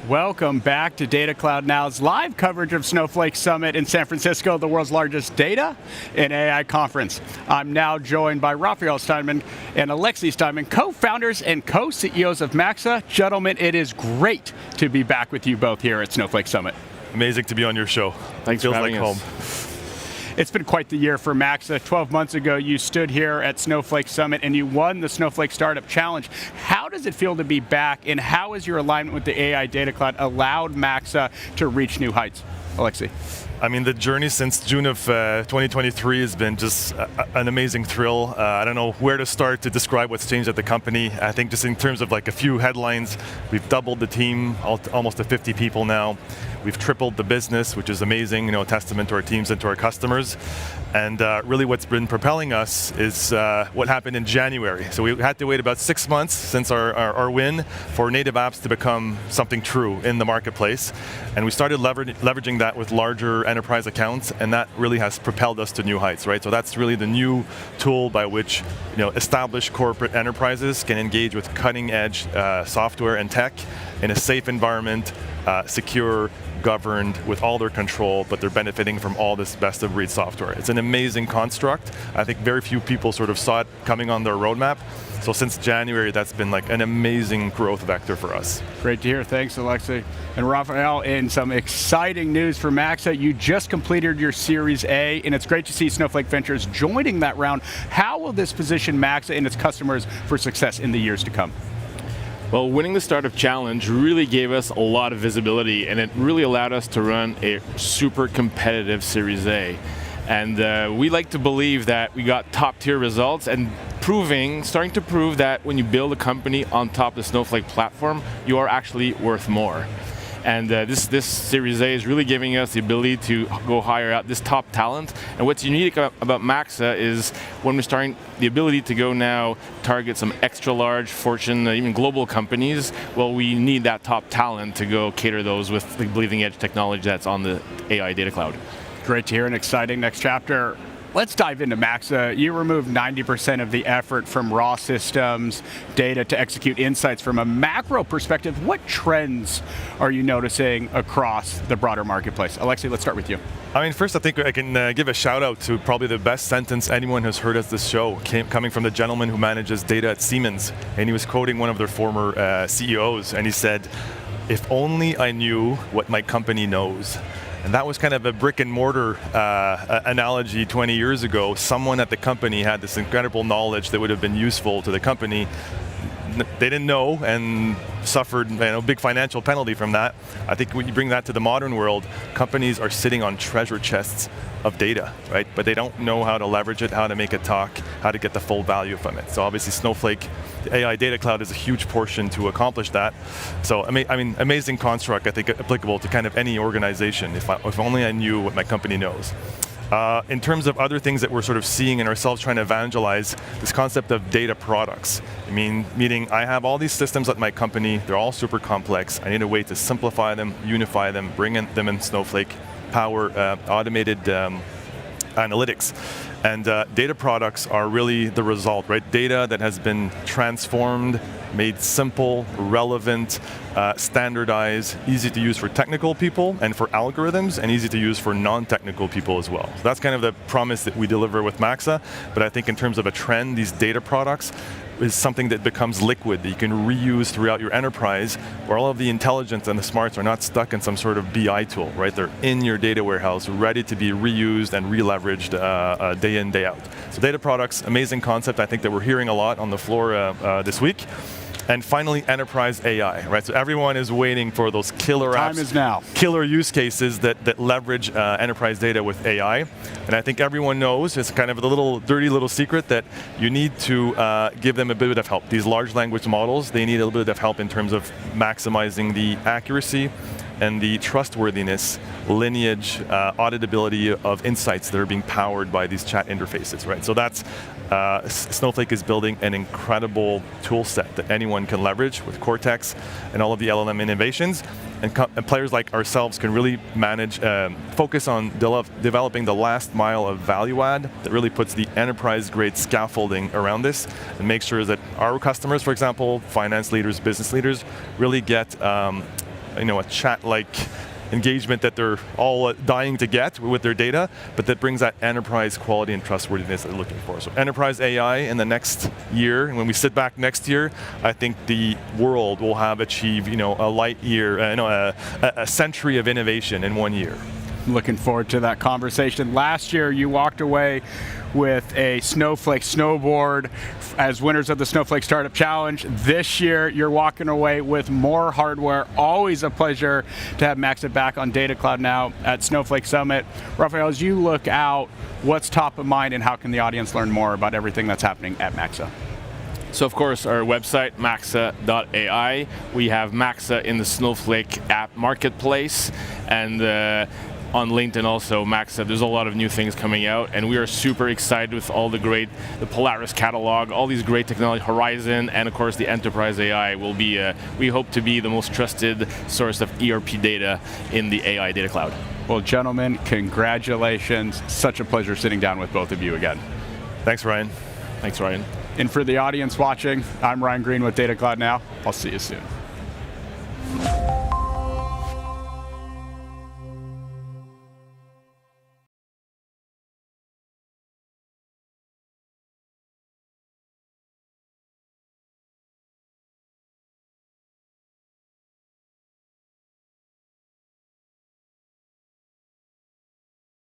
Welcome back to Data Cloud Now's live coverage of Snowflake Summit in San Francisco, the world's largest data and AI conference. I'm now joined by Raphael Steinman and Alexis Steinman, co-founders and co-CEOs of Maxa. Gentlemen, it is great to be back with you both here at Snowflake Summit. Amazing to be on your show. Thanks for having us. Home. It's been quite the year for Maxa. 12 months ago, you stood here at Snowflake Summit and you won the Snowflake Startup Challenge. How does it feel to be back, and how has your alignment with the AI Data Cloud allowed Maxa to reach new heights? Alexis. I mean, the journey since June of 2023 has been just an amazing thrill. I don't know where to start to describe what's changed at the company. I think just in terms of like a few headlines, we've doubled the team, almost to 50 people now. We've tripled the business, which is amazing, a testament to our teams and to our customers. And really what's been propelling us is what happened in January. So we had to wait about 6 months since our win for native apps to become something true in the marketplace. And we started leveraging that with larger enterprise accounts, and that really has propelled us to new heights, right? So that's really the new tool by which established corporate enterprises can engage with cutting edge software and tech in a safe environment, secure, governed, with all their control, but they're benefiting from all this best of breed software. It's an amazing construct. I think very few people sort of saw it coming on their roadmap. So since January, that's been like an amazing growth vector for us. Great to hear, thanks Alexis. And Raphael, in some exciting news for Maxa, you just completed your Series A, and it's great to see Snowflake Ventures joining that round. How will this position Maxa and its customers for success in the years to come? Well, winning the Startup Challenge really gave us a lot of visibility, and it really allowed us to run a super competitive Series A. And we like to believe that we got top tier results and starting to prove that when you build a company on top of the Snowflake platform, you are actually worth more. And this Series A is really giving us the ability to go hire out this top talent. And what's unique about Maxa is when we're starting the ability to go now target some extra large Fortune, even global companies, well, we need that top talent to go cater those with the bleeding edge technology that's on the AI Data Cloud. Great to hear, an exciting next chapter. Let's dive into Maxa. You removed 90% of the effort from raw systems, data to execute insights from a macro perspective. What trends are you noticing across the broader marketplace? Alexis, let's start with you. I mean, first I think I can give a shout out to probably the best sentence anyone has heard at this show, coming from the gentleman who manages data at Siemens. And he was quoting one of their former CEOs, and he said, "If only I knew what my company knows." And that was kind of a brick and mortar analogy 20 years ago. Someone at the company had this incredible knowledge that would have been useful to the company. They didn't know and suffered big financial penalty from that. I think when you bring that to the modern world, companies are sitting on treasure chests of data, right? But they don't know how to leverage it, how to make it talk, how to get the full value from it. So obviously Snowflake, the AI Data Cloud is a huge portion to accomplish that. So I mean, amazing construct, I think applicable to kind of any organization, if only I knew what my company knows. In terms of other things that we're sort of seeing in ourselves trying to evangelize, this concept of data products. Meaning I have all these systems at my company, they're all super complex. I need a way to simplify them, unify them, bring them in Snowflake, power automated analytics. And data products are really the result, right? Data that has been transformed, made simple, relevant, standardized, easy to use for technical people and for algorithms, and easy to use for non-technical people as well. So that's kind of the promise that we deliver with Maxa. But I think in terms of a trend, these data products is something that becomes liquid, that you can reuse throughout your enterprise, where all of the intelligence and the smarts are not stuck in some sort of BI tool, right? They're in your data warehouse, ready to be reused and re-leveraged day in, day out. So data products, amazing concept, I think that we're hearing a lot on the floor this week. And finally, enterprise AI, right? So everyone is waiting for those killer apps. Time is now. Killer use cases that leverage enterprise data with AI. And I think everyone knows, it's kind of a dirty little secret, that you need to give them a bit of help. These large language models, they need a little bit of help in terms of maximizing the accuracy and the trustworthiness, lineage, auditability of insights that are being powered by these chat interfaces, right? So that's, Snowflake is building an incredible tool set that anyone can leverage with Cortex and all of the LLM innovations. And players like ourselves can really manage, focus on developing the last mile of value add that really puts the enterprise-grade scaffolding around this and make sure that our customers, for example, finance leaders, business leaders, really get a chat-like engagement that they're all dying to get with their data, but that brings that enterprise quality and trustworthiness that they're looking for. So enterprise AI in the next year, and when we sit back next year, I think the world will have achieved a light year, a century of innovation in 1 year. Looking forward to that conversation. Last year, you walked away with a Snowflake snowboard as winners of the Snowflake Startup Challenge. This year, you're walking away with more hardware. Always a pleasure to have Maxa back on Data Cloud now at Snowflake Summit. Raphael, as you look out, what's top of mind and how can the audience learn more about everything that's happening at Maxa? So of course, our website, Maxa.ai. We have Maxa in the Snowflake app marketplace, and on LinkedIn also, Maxa. There's a lot of new things coming out, and we are super excited with all the Polaris catalog, all these great technology, Horizon, and of course the enterprise AI will be, we hope to be the most trusted source of ERP data in the AI data cloud. Well, gentlemen, congratulations. Such a pleasure sitting down with both of you again. Thanks, Ryan. Thanks, Ryan. And for the audience watching, I'm Ryan Green with Data Cloud Now. I'll see you soon.